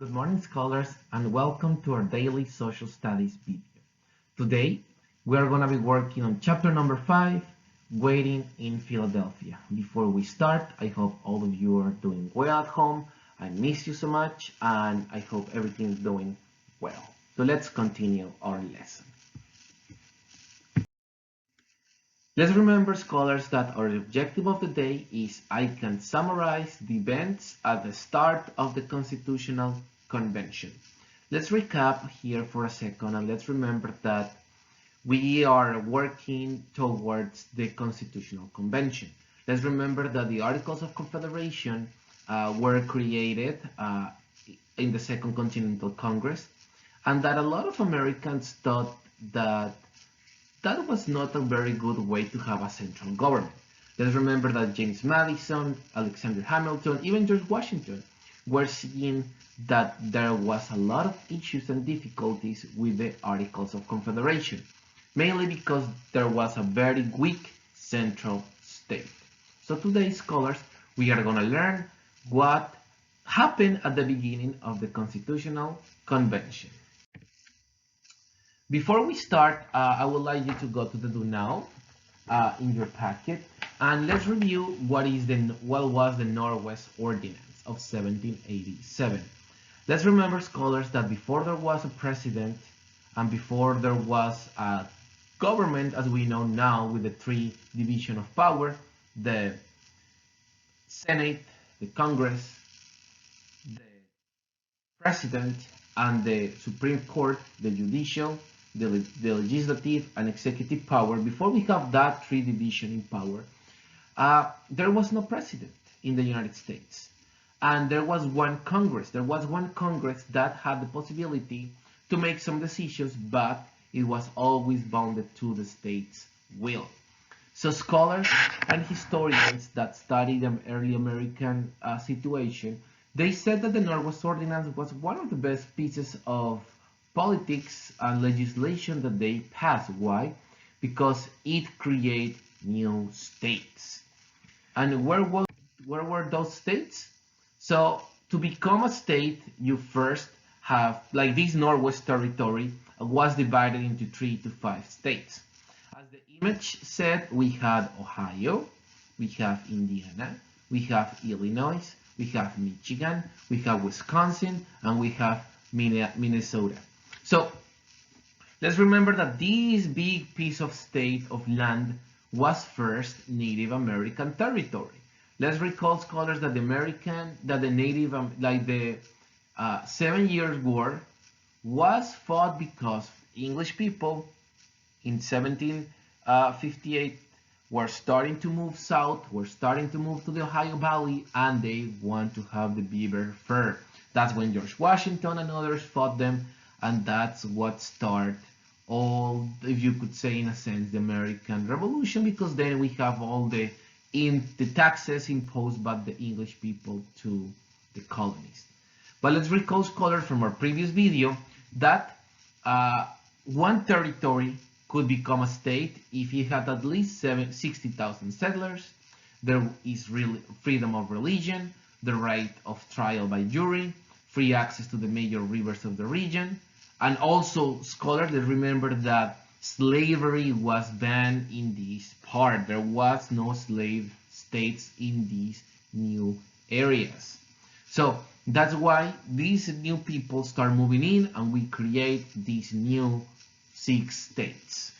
Good morning, scholars, and welcome to our daily social studies video. Today, we are going to be working on chapter number 5, Waiting in Philadelphia. Before we start, I hope all of you are doing well at home. I miss you so much, and I hope everything is doing well. So let's continue our lesson. Let's remember, scholars, that our objective of the day is I can summarize the events at the start of the Constitutional Convention. Let's recap here for a second and let's remember that we are working towards the Constitutional Convention. Let's remember that the Articles of Confederation were created in the Second Continental Congress, and that a lot of Americans thought that that was not a very good way to have a central government. Let's remember that James Madison, Alexander Hamilton, even George Washington were seeing that there was a lot of issues and difficulties with the Articles of Confederation, mainly because there was a very weak central state. So today, scholars, we are going to learn what happened at the beginning of the Constitutional Convention. Before we start, I would like you to go to the Do Now in your packet, and let's review what was the Northwest Ordinance of 1787. Let's remember, scholars, that before there was a president and before there was a government as we know now with the three division of power, the Senate, the Congress, the President, and the Supreme Court, the judicial, the legislative and executive power. Before we have that three division in power, there was no president in the United States. And there was one Congress. There was one Congress that had the possibility to make some decisions, but it was always bounded to the state's will. So scholars and historians that study the early American situation, they said that the Northwest Ordinance was one of the best pieces of politics and legislation that they passed. Why? Because it created new states. And where were those states? So to become a state, you first have, like this Northwest Territory was divided into 3 to 5 states. As the image said, we had Ohio, we have Indiana, we have Illinois, we have Michigan, we have Wisconsin, and we have Minnesota. So let's remember that this big piece of state of land was first Native American territory. Let's recall, scholars, that the 7 Years' War was fought because English people in 1758 were starting to move south, were starting to move to the Ohio Valley, and they want to have the beaver fur. That's when George Washington and others fought them, and that's what started all, if you could say in a sense, the American Revolution, because then we have all the taxes imposed by the English people to the colonies. But let's recall, scholars, from our previous video that one territory could become a state if it had at least 60,000 settlers. There is really freedom of religion, the right of trial by jury, free access to the major rivers of the region, and also, scholars, let's remember that slavery was banned in this part. There was no slave states in these new areas. So that's why these new people start moving in and we create these new 6 states.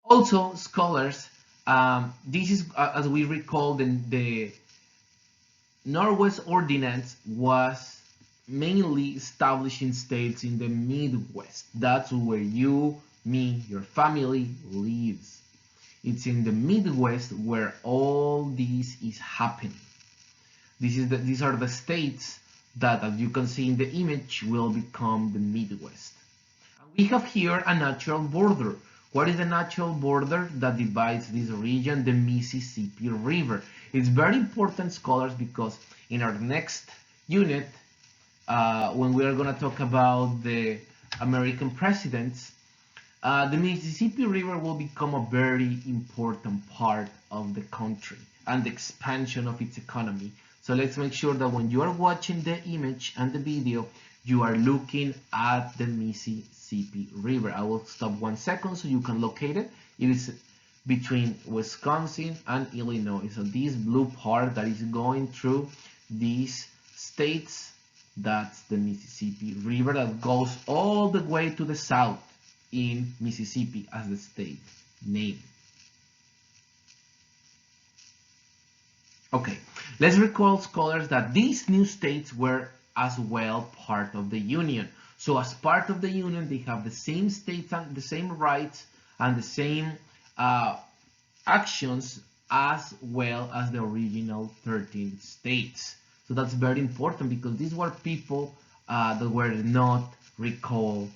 Also, scholars, this is, as we recall, the Northwest Ordinance was mainly establishing states in the Midwest. That's where you, me, your family lives. It's in the Midwest where all this is happening. These are the states that, as you can see in the image, will become the Midwest. And we have here a natural border. What is the natural border that divides this region? The Mississippi River. It's very important, scholars, because in our next unit, when we are going to talk about the American presidents, the Mississippi River will become a very important part of the country and the expansion of its economy. So let's make sure that when you are watching the image and the video, you are looking at the Mississippi River. I will stop 1 second so you can locate it. It is between Wisconsin and Illinois. So this blue part that is going through these states, that's the Mississippi River that goes all the way to the south in Mississippi as the state name. Okay, let's recall, scholars, that these new states were as well part of the Union. So as part of the Union, they have the same states and the same rights and the same actions as well as the original 13 states. So that's very important because these were people that were not recalled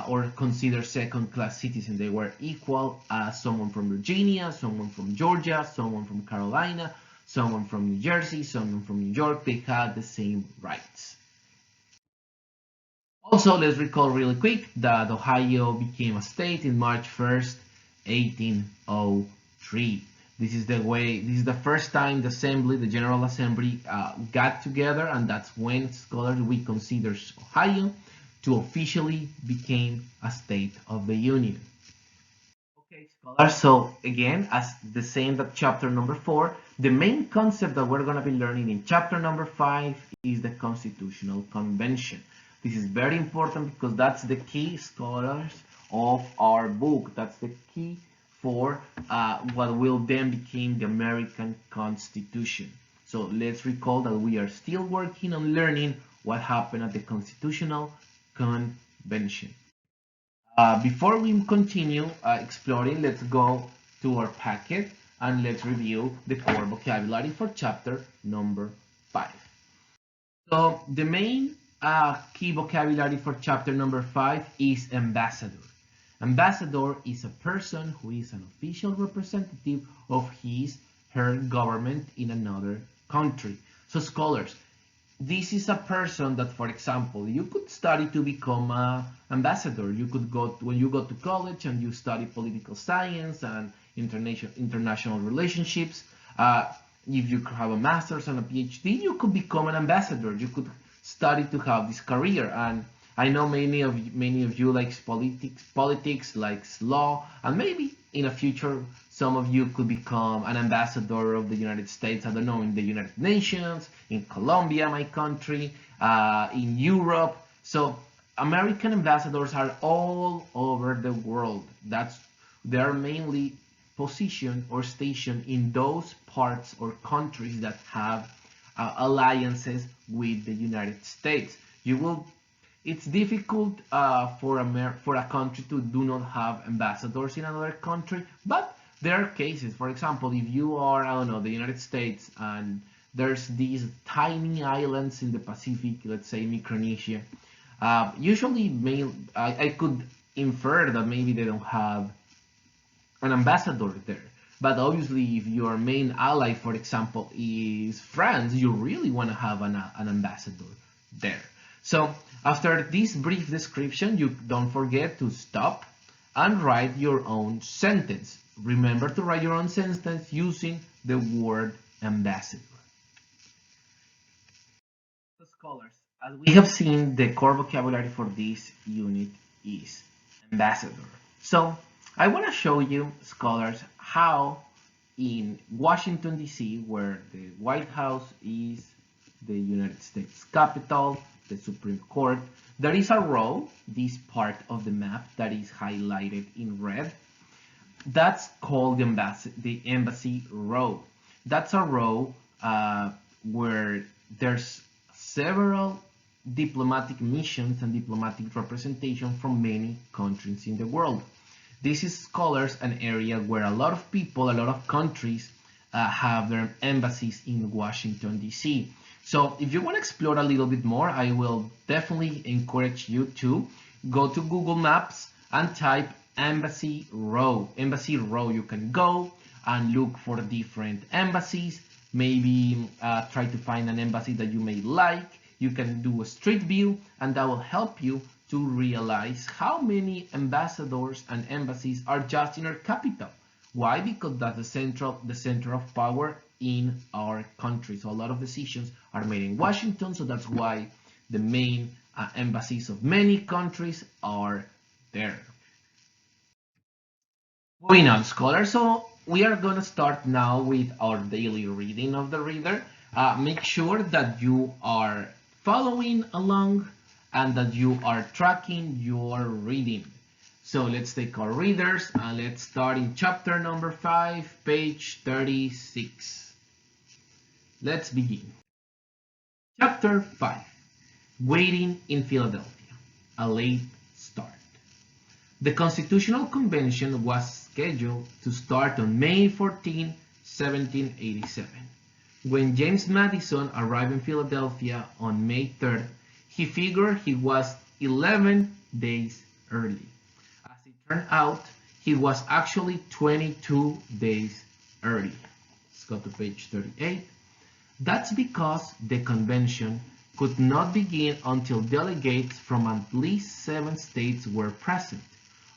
or considered second-class citizens. They were equal as someone from Virginia, someone from Georgia, someone from Carolina, someone from New Jersey, someone from New York. They had the same rights. Also, let's recall really quick that Ohio became a state in March 1st, 1803. This is the first time the Assembly, the General Assembly, got together, and that's when, scholars, we consider Ohio to officially become a state of the Union. Okay, scholars, so again, as the same that chapter number 4, the main concept that we're going to be learning in chapter number 5 is the Constitutional Convention. This is very important because that's the key, scholars, of our book. That's the key for what will then become the American Constitution. So let's recall that we are still working on learning what happened at the Constitutional Convention. Before we continue exploring, let's go to our packet and let's review the core vocabulary for chapter number 5. So the main key vocabulary for chapter number 5 is ambassador. Ambassador is a person who is an official representative of her government in another country. So scholars, this is a person that, for example, you could study to become an ambassador. You could go, when you go to college and you study political science and international relationships, if you have a master's and a PhD, you could become an ambassador. You could study to have this career. And I know many of you likes politics, likes law, and maybe in the future some of you could become an ambassador of the United States. I don't know, in the United Nations, in Colombia, my country, in Europe. So American ambassadors are all over the world. They are mainly positioned or stationed in those parts or countries that have alliances with the United States. It's difficult for a country to do not have ambassadors in another country, but there are cases. For example, if you are, I don't know, the United States, and there's these tiny islands in the Pacific, let's say Micronesia, usually I could infer that maybe they don't have an ambassador there. But obviously, if your main ally, for example, is France, you really want to have an ambassador there. So after this brief description, you don't forget to stop and write your own sentence. Remember to write your own sentence using the word ambassador. So scholars, as we have seen, the core vocabulary for this unit is ambassador. So I want to show you, scholars, how in Washington, D.C., where the White House is the United States capital, the Supreme Court, there is a row, this part of the map that is highlighted in red. That's called the embassy row. That's a row where there's several diplomatic missions and diplomatic representation from many countries in the world. This is, scholars, an area where a lot of people, a lot of countries have their embassies in Washington, D.C. So if you want to explore a little bit more, I will definitely encourage you to go to Google Maps and type embassy row. Embassy row, you can go and look for different embassies, maybe try to find an embassy that you may like. You can do a street view, and that will help you to realize how many ambassadors and embassies are just in our capital, Why? Because that's the center of power in our country. So a lot of decisions are made in Washington. So that's why the main embassies of many countries are there. Moving on, scholars. So we are going to start now with our daily reading of the reader. Make sure that you are following along and that you are tracking your reading. So let's take our readers and let's start in chapter number 5, page 36. Let's begin. Chapter 5, Waiting in Philadelphia, a late start. The Constitutional Convention was scheduled to start on May 14, 1787. When James Madison arrived in Philadelphia on May 3rd, he figured he was 11 days early. As it turned out, he was actually 22 days early. Let's go to page 38. That's because the convention could not begin until delegates from at least 7 states were present.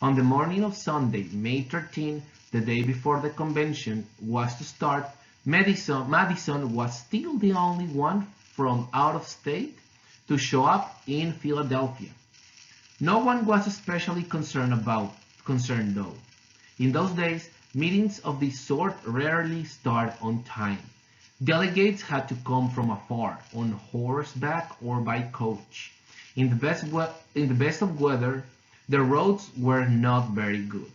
On the morning of Sunday, May 13, the day before the convention was to start, Madison was still the only one from out of state to show up in Philadelphia. No one was especially concerned though. In those days, meetings of this sort rarely start on time. Delegates had to come from afar, on horseback or by coach. In the best of weather, the roads were not very good.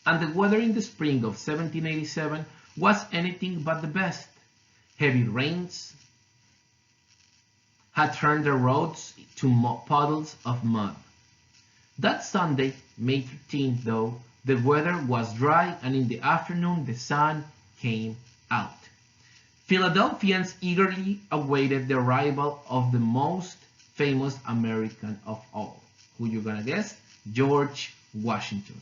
And the weather in the spring of 1787 was anything but the best. Heavy rains had turned the roads to puddles of mud. That Sunday, May 13th, though, the weather was dry and in the afternoon the sun came out. Philadelphians eagerly awaited the arrival of the most famous American of all. Who you gonna guess? George Washington.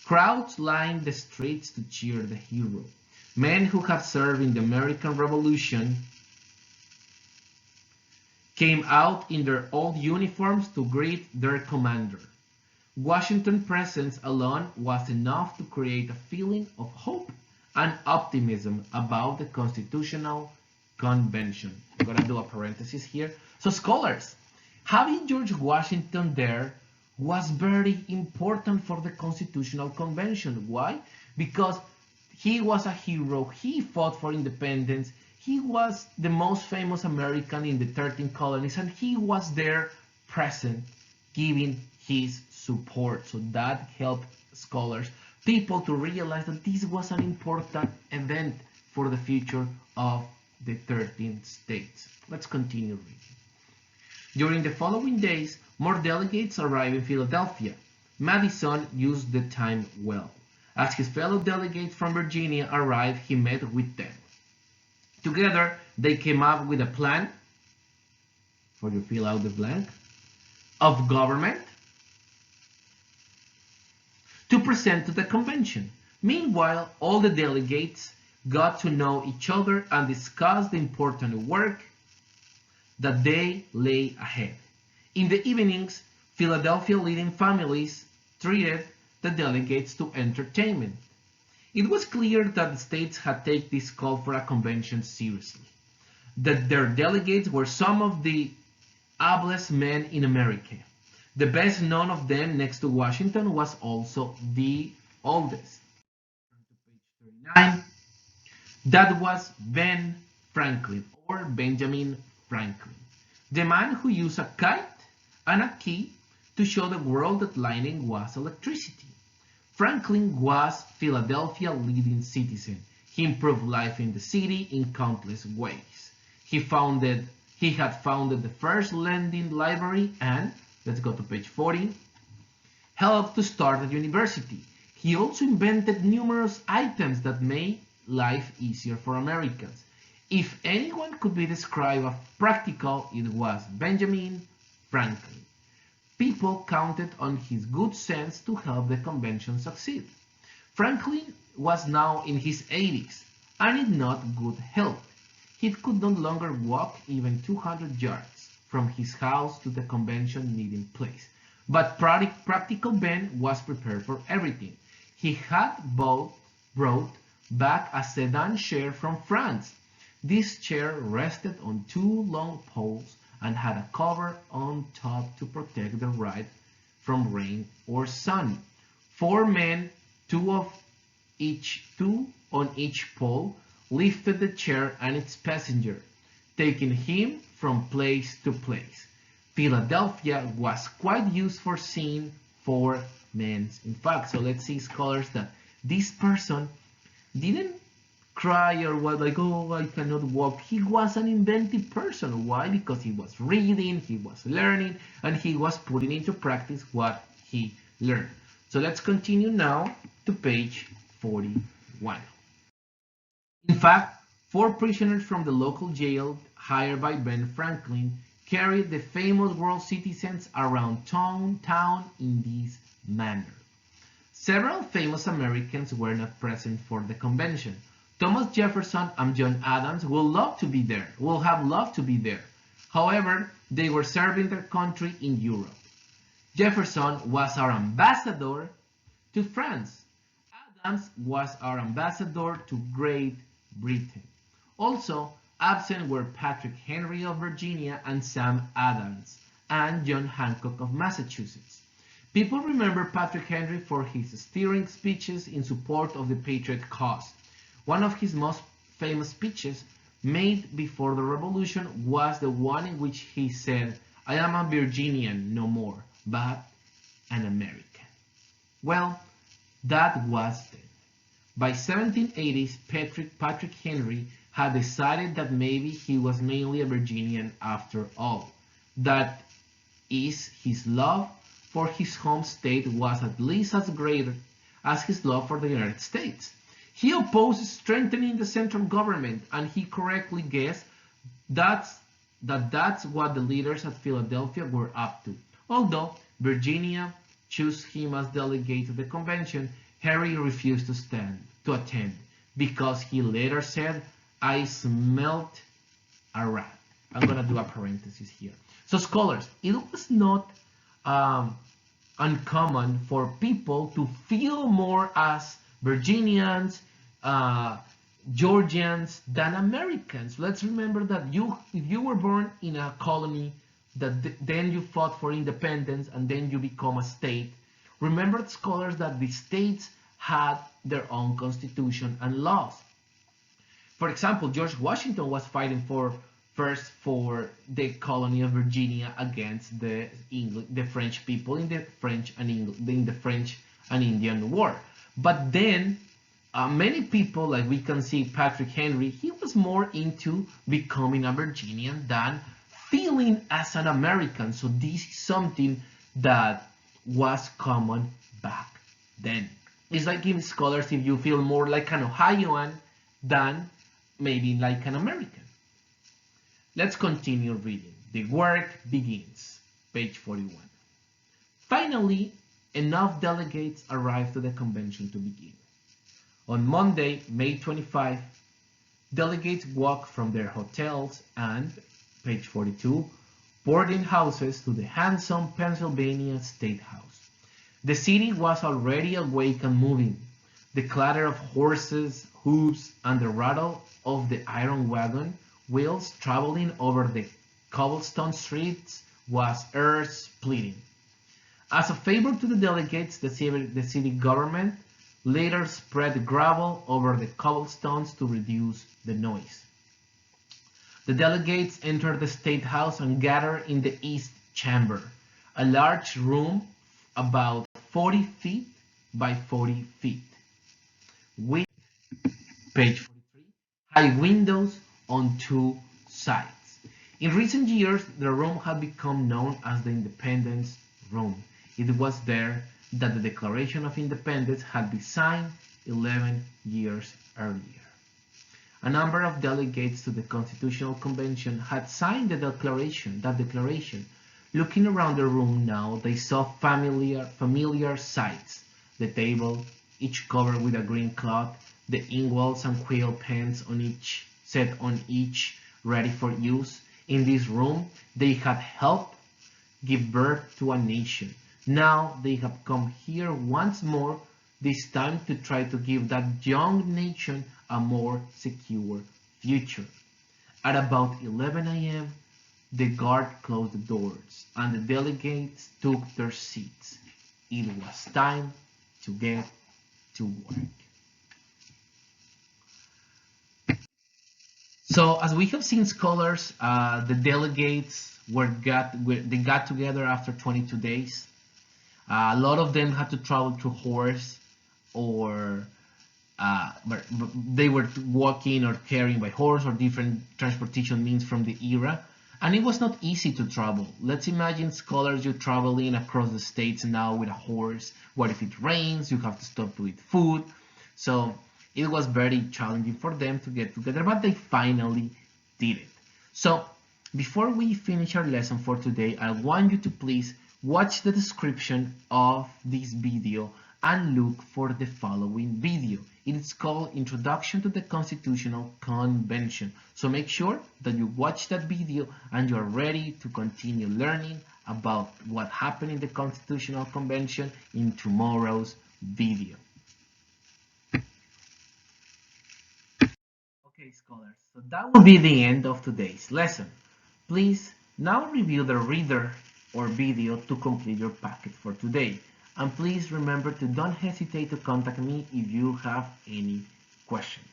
Crowds lined the streets to cheer the hero. Men who had served in the American Revolution came out in their old uniforms to greet their commander. Washington's presence alone was enough to create a feeling of hope and optimism about the Constitutional Convention. I'm going to do a parenthesis here. So scholars, having George Washington there was very important for the Constitutional Convention. Why? Because he was a hero. He fought for independence. He was the most famous American in the 13 colonies, and he was there present, giving his support. So that helped scholars, people to realize that this was an important event for the future of the 13 states. Let's continue reading. During the following days, more delegates arrived in Philadelphia. Madison used the time well. As his fellow delegates from Virginia arrived, he met with them. Together, they came up with a plan, for you fill out the blank, of government to present to the convention. Meanwhile, all the delegates got to know each other and discussed the important work that they lay ahead. In the evenings, Philadelphia leading families treated the delegates to entertainment. It was clear that the states had taken this call for a convention seriously, that their delegates were some of the ablest men in America. The best known of them, next to Washington, was also the oldest. That was Ben Franklin, or Benjamin Franklin, the man who used a kite and a key to show the world that lightning was electricity. Franklin was Philadelphia's leading citizen. He improved life in the city in countless ways. He had founded the first lending library and, let's go to page 40, helped to start a university. He also invented numerous items that made life easier for Americans. If anyone could be described as practical, it was Benjamin Franklin. People counted on his good sense to help the convention succeed. Franklin was now in his 80s and in not good health. He could no longer walk even 200 yards from his house to the convention meeting place. But practical Ben was prepared for everything. He had bought brought back a sedan chair from France. This chair rested on two long poles and had a cover on top to protect the ride from rain or sun. Four men, two on each pole, lifted the chair and its passenger, taking him from place to place. Philadelphia was quite used for seeing four men. In fact, so let's see, scholars, that this person didn't cry or was like, oh, I cannot walk. He was an inventive person. Why? Because he was reading, he was learning, and he was putting into practice what he learned. So let's continue now to page 41. In fact, four prisoners from the local jail, hired by Ben Franklin, carried the famous world citizens around town in this manner. Several famous Americans were not present for the convention. Thomas Jefferson and John Adams will have loved to be there. However, they were serving their country in Europe. Jefferson was our ambassador to France. Adams was our ambassador to Great Britain. Also absent were Patrick Henry of Virginia and Sam Adams, and John Hancock of Massachusetts. People remember Patrick Henry for his stirring speeches in support of the Patriot cause. One of his most famous speeches made before the Revolution was the one in which he said, "I am a Virginian no more, but an American." Well, that was then. By 1780s, Patrick Henry had decided that maybe he was mainly a Virginian after all. That is, his love for his home state was at least as great as his love for the United States. He opposed strengthening the central government, and he correctly guessed that's what the leaders at Philadelphia were up to. Although Virginia chose him as delegate to the convention, Henry refused to attend because he later said, "I smelt a rat." I'm going to do a parenthesis here. So scholars, it was not uncommon for people to feel more as Virginians, Georgians than Americans. Let's remember that if you were born in a colony, then you fought for independence and then you become a state. Remember, scholars, that the states had their own constitution and laws. For example, George Washington was fighting first for the colony of Virginia against the French people in the French and Indian War. But then many people, like we can see Patrick Henry, he was more into becoming a Virginian than feeling as an American. So this is something that was common back then. It's like in scholars, if you feel more like an Ohioan than maybe like an American. Let's continue reading. The work begins. Page 41. Finally, enough delegates arrived to the convention to begin. On Monday, May 25, delegates walked from their hotels and, page 42, boarding houses to the handsome Pennsylvania State House. The city was already awake and moving. The clatter of horses' hooves and the rattle of the iron wagon wheels traveling over the cobblestone streets was ear-splitting. As a favor to the delegates, the city government later spread gravel over the cobblestones to reduce the noise. The delegates entered the State House and gathered in the East Chamber, a large room about 40 feet by 40 feet, with, page 43, high windows on two sides. In recent years, the room had become known as the Independence Room. It was there that the Declaration of Independence had been signed 11 years earlier. A number of delegates to the Constitutional Convention had signed that declaration. Looking around the room now, they saw familiar sights. The table, each covered with a green cloth, the inkwells and quill pens set on each, ready for use. In this room, they had helped give birth to a nation. Now they have come here once more. this time to try to give that young nation a more secure future. At about 11 a.m., the guard closed the doors and the delegates took their seats. It was time to get to work. So, as we have seen, scholars, the delegates they got together after 22 days. A lot of them had to travel through horse, or but they were walking or carrying by horse or different transportation means from the era. And it was not easy to travel. Let's imagine, scholars, you traveling across the states now with a horse. What if it rains? You have to stop to eat food. So it was very challenging for them to get together, but they finally did it. So before we finish our lesson for today, I want you to please watch the description of this video and look for the following video. It is called Introduction to the Constitutional Convention. So make sure that you watch that video and you're ready to continue learning about what happened in the Constitutional Convention in tomorrow's video. Okay, scholars, so that will be the end of today's lesson. Please now review the reader or video to complete your packet for today. And please remember to don't hesitate to contact me if you have any questions.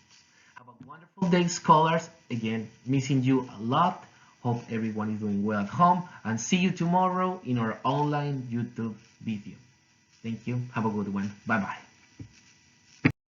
Have a wonderful day, scholars. Again, missing you a lot. Hope everyone is doing well at home, and see you tomorrow in our online YouTube video. Thank you. Have a good one. Bye-bye.